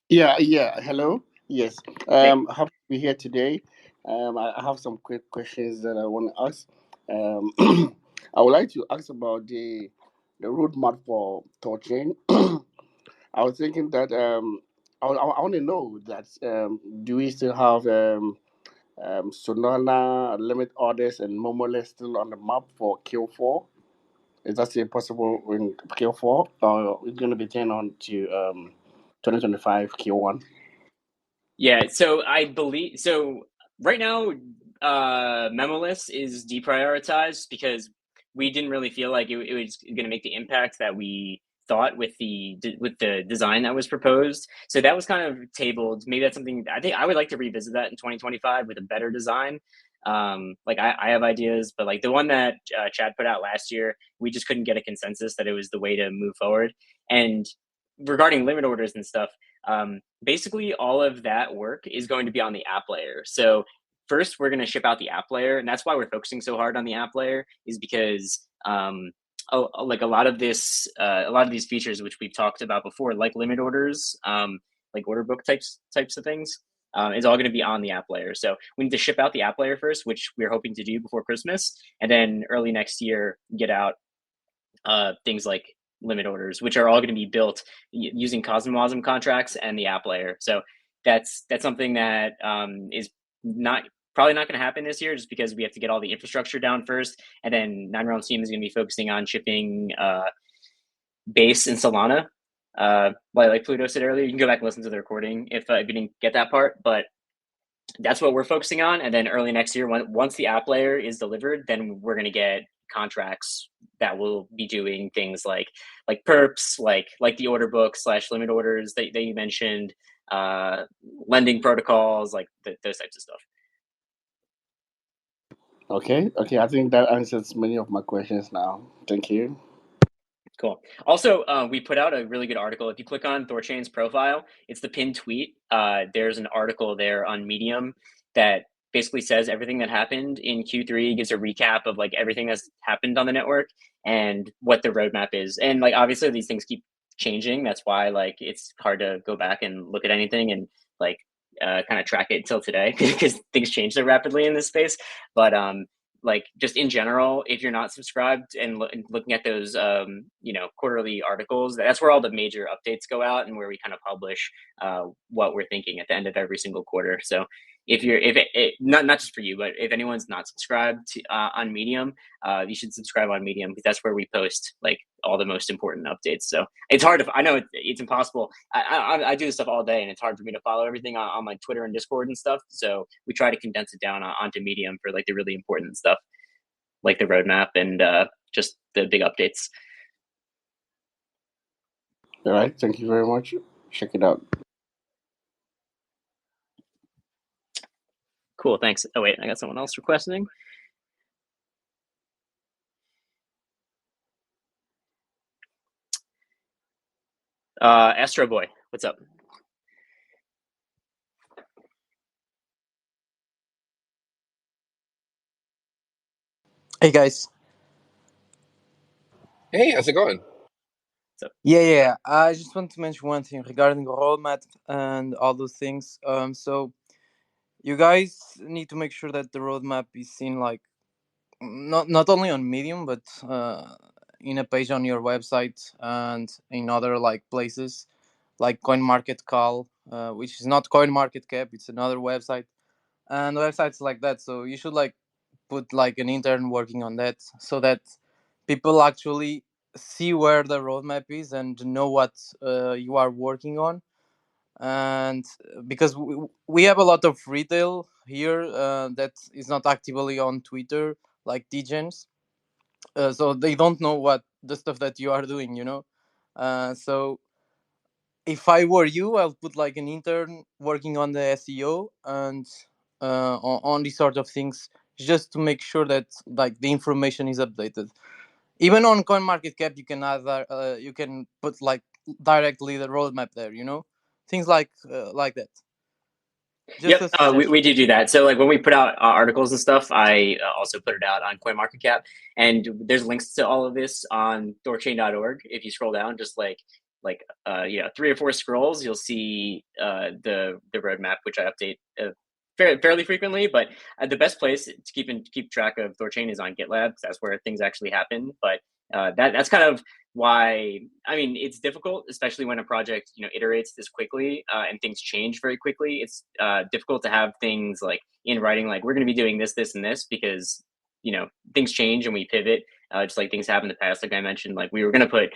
Yeah. Hello. Yes. Hey. Happy to be here today. I have some quick questions that I want to ask. I would like to ask about the roadmap for THORChain. I was thinking that I want to know that do we still have Sonana, limit orders, and Momole still on the map for Q4? Is that still possible in Q4, or it's going to be turned on to 2025 Q1? Yeah. So I believe right now, Memoless is deprioritized because we didn't really feel like it was going to make the impact that we thought with the design that was proposed. So that was kind of tabled. Maybe that's something I think I would like to revisit that in 2025 with a better design. Like I have ideas, but like the one that Chad put out last year, we just couldn't get a consensus that it was the way to move forward. And regarding limit orders and stuff, basically all of that work is going to be on the app layer. So first we're going to ship out the app layer, and that's why we're focusing so hard on the app layer, is because like a lot of these features which we've talked about before, like limit orders, like order book types of things, is all going to be on the app layer. So we need to ship out the app layer first, which we're hoping to do before Christmas, and then early next year get out things like limit orders, which are all going to be built using Cosmosm contracts and the app layer. So that's something that is probably not going to happen this year, just because we have to get all the infrastructure down first, and then Nine Realms team is going to be focusing on shipping Base and Solana like Pluto said earlier, you can go back and listen to the recording if you didn't get that part, but that's what we're focusing on. And then early next year, once the app layer is delivered, then we're going to get contracts that will be doing things like perps, like the order book / limit orders that you mentioned, lending protocols, like those types of stuff. Okay. I think that answers many of my questions now. Thank you. Cool. Also, we put out a really good article. If you click on THORChain's profile, it's the pinned tweet. There's an article there on Medium that basically says everything that happened in Q3, gives a recap of like everything that's happened on the network and what the roadmap is. And like obviously these things keep changing. That's why like it's hard to go back and look at anything and like kind of track it until today because things change so rapidly in this space. But like just in general, if you're not subscribed and looking at those quarterly articles, that's where all the major updates go out and where we kind of publish what we're thinking at the end of every single quarter. So if not just for you, but if anyone's not subscribed to, on Medium, you should subscribe on Medium because that's where we post like all the most important updates. So it's hard to, I know it's impossible. I do this stuff all day and it's hard for me to follow everything on my Twitter and Discord and stuff. So we try to condense it down onto Medium for like the really important stuff, like the roadmap and just the big updates. All right. Thank you very much. Check it out. Cool. Thanks. Oh wait, I got someone else requesting. Astro Boy, what's up? Hey guys. Hey, how's it going? Yeah. I just want to mention one thing regarding the roadmap and all those things. So you guys need to make sure that the roadmap is seen like not only on Medium but in a page on your website and in other like places like CoinMarketCal, which is not CoinMarketCap, it's another website, and websites like that. So you should like put like an intern working on that so that people actually see where the roadmap is and know what you are working on. And because we have a lot of retail here that is not actively on Twitter, like DGens, so they don't know what the stuff that you are doing, so if I were you, I'll put like an intern working on the SEO and on these sort of things, just to make sure that like the information is updated. Even on CoinMarketCap, you can you can put like directly the roadmap there. Things like that. Just a Yep, suggestion. we do that. So like when we put out articles and stuff, I also put it out on CoinMarketCap, and there's links to all of this on THORChain.org. If you scroll down, just like 3 or 4 scrolls, you'll see the roadmap, which I update fairly frequently. But the best place to keep track of THORChain is on GitLab, because that's where things actually happen. But that's kind of why, I mean, it's difficult, especially when a project iterates this quickly and things change very quickly. It's difficult to have things like in writing, like we're going to be doing this, this, and this, because things change and we pivot, just like things have in the past. Like I mentioned, like we were going to put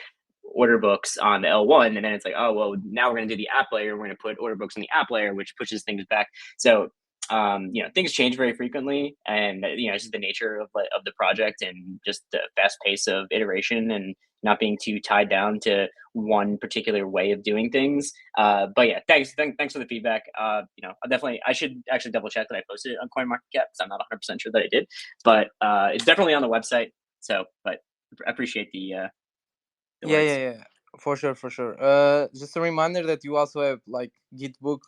order books on the L1, and then it's like, oh well, now we're going to do the app layer, we're going to put order books in the app layer, which pushes things back. So things change very frequently, and it's just the nature of the project and just the fast pace of iteration and not being too tied down to one particular way of doing things. But yeah, thanks for the feedback. I should actually double check that I posted it on CoinMarketCap, because I'm not 100% sure that I did, but it's definitely on the website. So, but I appreciate the Yeah. For sure. Just a reminder that you also have like Gitbook,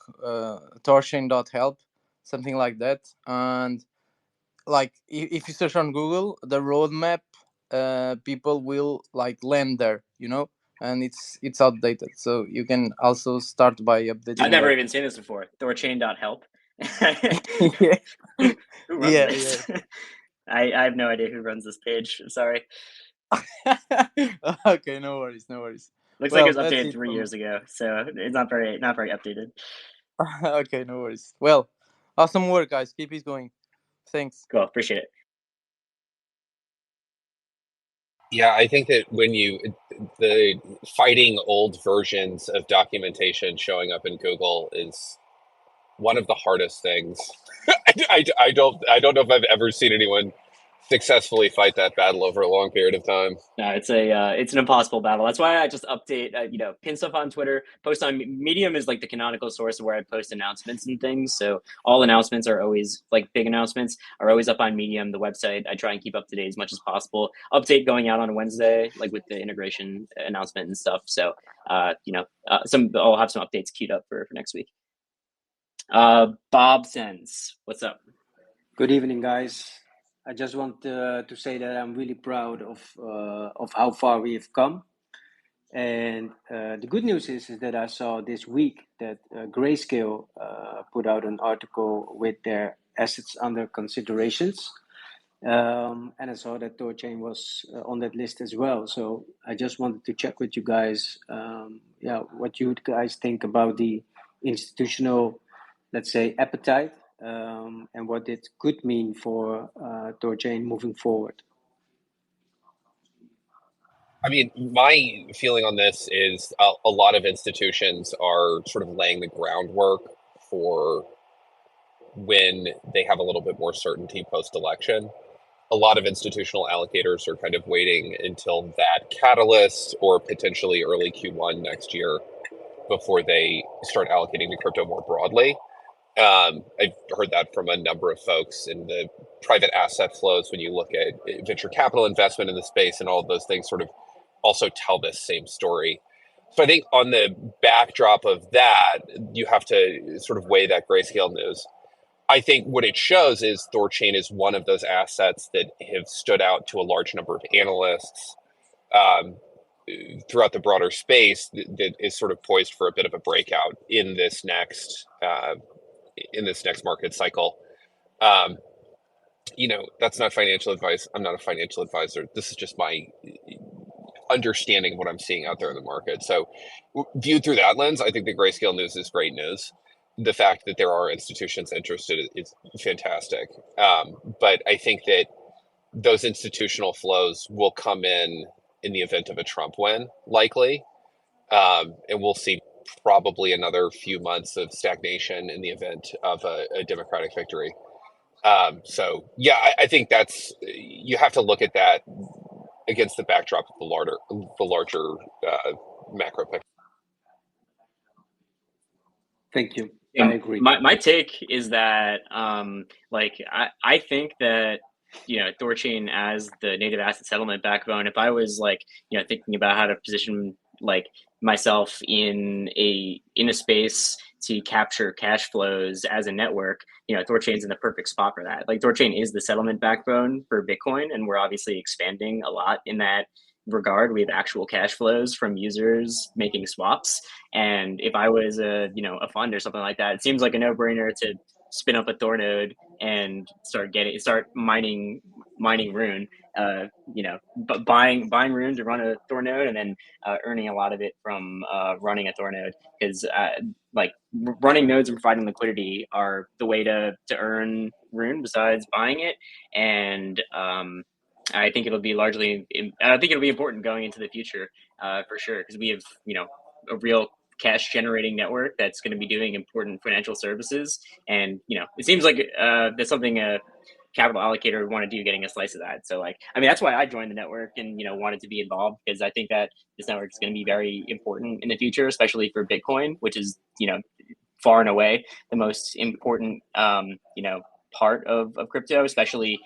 THORChain.help, something like that. And like if you search on Google, the roadmap, people will like land there, and it's outdated. So you can also start by updating. I've never even seen this before. THORChain.help. Yeah. Who runs this? Yeah. I have no idea who runs this page. I'm sorry. Okay, no worries. Looks like it was updated 3 years ago, so it's not very updated. Okay, no worries. Well, awesome work, guys. Keep it going. Thanks. Cool. Appreciate it. Yeah, I think that the fighting old versions of documentation showing up in Google is one of the hardest things. I don't know if I've ever seen anyone successfully fight that battle over a long period of time. No, it's an impossible battle. That's why I just update, pin stuff on Twitter, post on Medium is like the canonical source of where I post announcements and things. So all announcements are always like big announcements are always up on Medium, the website. I try and keep up to date as much as possible. Update going out on Wednesday, like with the integration announcement and stuff. So, I'll have some updates queued up for next week. Bob Sens, what's up? Good evening, guys. I just want to say that I'm really proud of how far we have come. And the good news is that I saw this week that Grayscale put out an article with their assets under considerations. And I saw that THORChain was on that list as well. So I just wanted to check with you guys, what you guys think about the institutional, let's say, appetite, and what it could mean for THORChain moving forward. I mean, my feeling on this is a lot of institutions are sort of laying the groundwork for when they have a little bit more certainty post-election. A lot of institutional allocators are kind of waiting until that catalyst or potentially early Q1 next year before they start allocating to crypto more broadly. I've heard that from a number of folks in the private asset flows. When you look at venture capital investment in the space and all of those things sort of also tell this same story. So I think on the backdrop of that, you have to sort of weigh that Grayscale news. I think what it shows is THORChain is one of those assets that have stood out to a large number of analysts throughout the broader space that is sort of poised for a bit of a breakout in this next market cycle. That's not financial advice. I'm not a financial advisor. This is just my understanding of what I'm seeing out there in the market. So viewed through that lens, I think the Grayscale news is great news. The fact that there are institutions interested is fantastic. But I think that those institutional flows will come in the event of a Trump win, likely. And we'll see probably another few months of stagnation in the event of a Democratic victory. So yeah, I think you have to look at that against the backdrop of the larger macro picture. Thank you. I agree. My take is that I think that THORChain as the native asset settlement backbone, if I was thinking about how to position myself in a space to capture cash flows as a network, THORChain's in the perfect spot for that. THORChain is the settlement backbone for Bitcoin, and we're obviously expanding a lot in that regard. We have actual cash flows from users making swaps, and if I was a fund or something like that, it seems like a no-brainer to spin up a Thor node and start mining Rune, but buying Rune to run a Thor node, and then earning a lot of it from running a Thor node, because running nodes and providing liquidity are the way to earn Rune besides buying it. And I think it'll be important going into the future, for sure, because we have a real cash generating network that's going to be doing important financial services, and it seems like that's something a capital allocator would want to do, getting a slice of that. So that's why I joined the network and wanted to be involved, because I think that this network is going to be very important in the future, especially for Bitcoin, which is far and away the most important part of crypto, especially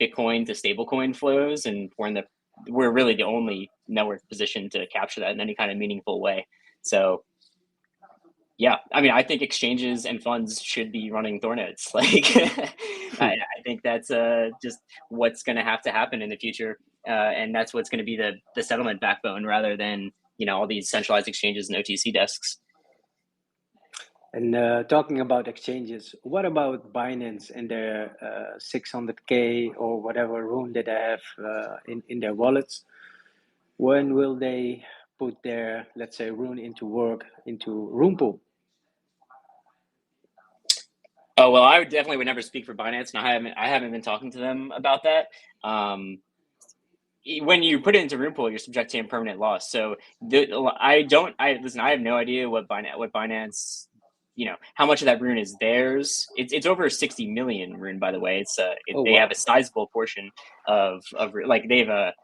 Bitcoin to stablecoin flows, and we're really the only network positioned to capture that in any kind of meaningful way. So yeah, I think exchanges and funds should be running Thor nodes. I think that's just what's going to have to happen in the future, and that's what's going to be the settlement backbone, rather than all these centralized exchanges and OTC desks. And talking about exchanges, what about Binance and their 600K or whatever Rune that they have in their wallets? When will they put their, let's say, Rune into Rune Pool? Oh well, I would never speak for Binance, and I haven't been talking to them about that. when you put it into room pool, you're subject to impermanent loss. So I have no idea what Binance, how much of that rune is theirs. It's over 60 million rune, by the way. Oh They wow. have a sizable portion of like they have a.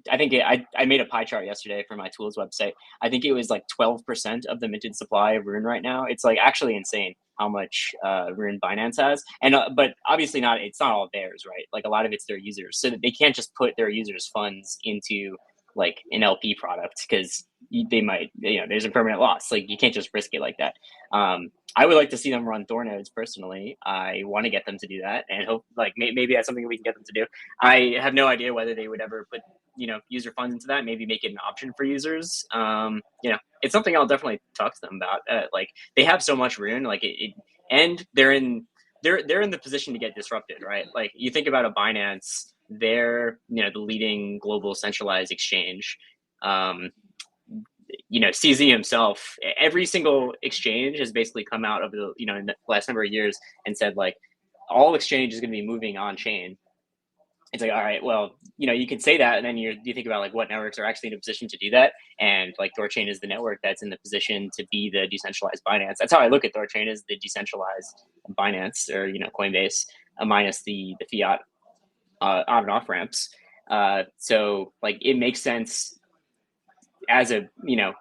I think I made a pie chart yesterday for my tools website. I think it was like 12% of the minted supply of rune right now. It's like actually insane how much rune Binance has, and but obviously not. It's not all theirs, right? Like a lot of it's their users, so that they can't just put their users' funds into like an LP product because they might, there's a permanent loss. Like you can't just risk it like that. I would like to see them run Thor nodes personally. I want to get them to do that, and hope like maybe that's something we can get them to do. I have no idea whether they would ever put user funds into that. Maybe make it an option for users. It's something I'll definitely talk to them about. Like they have so much rune, like and they're in the position to get disrupted, right? Like you think about a Binance, they're the leading global centralized exchange. CZ himself, every single exchange has basically come out over the in the last number of years and said like all exchange is going to be moving on chain. It's like, all right, well, you can say that, and then you think about like what networks are actually in a position to do that, and like THORChain is the network that's in the position to be the decentralized Binance. That's how I look at THORChain, as the decentralized Binance, or Coinbase, minus the fiat on and off ramps. So like it makes sense as a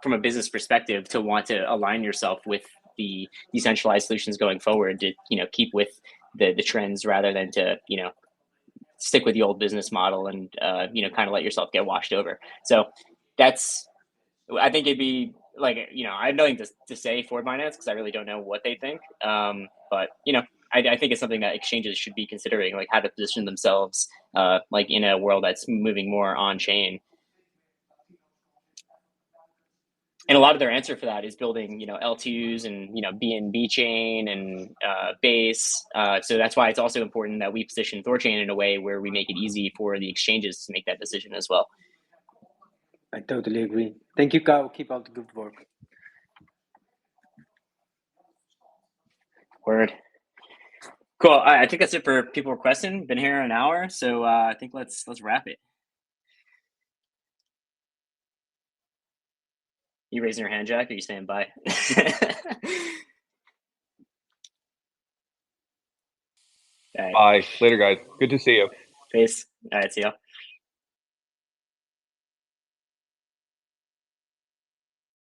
from a business perspective to want to align yourself with the decentralized solutions going forward to keep with the trends rather than to stick with the old business model and kind of let yourself get washed over. So I think it'd be like I have nothing to say for Binance because I really don't know what they think. But I think it's something that exchanges should be considering, like how to position themselves like in a world that's moving more on chain. And a lot of their answer for that is building, L2s and, BNB chain and Base. So that's why it's also important that we position THORChain in a way where we make it easy for the exchanges to make that decision as well. I totally agree. Thank you, Cow. Keep up the good work. Word. Cool. I think that's it for people requesting. Been here an hour, so I think let's wrap it. You raising your hand, Jack, or you saying bye? Bye. Later, guys. Good to see you. Peace. All right, see y'all.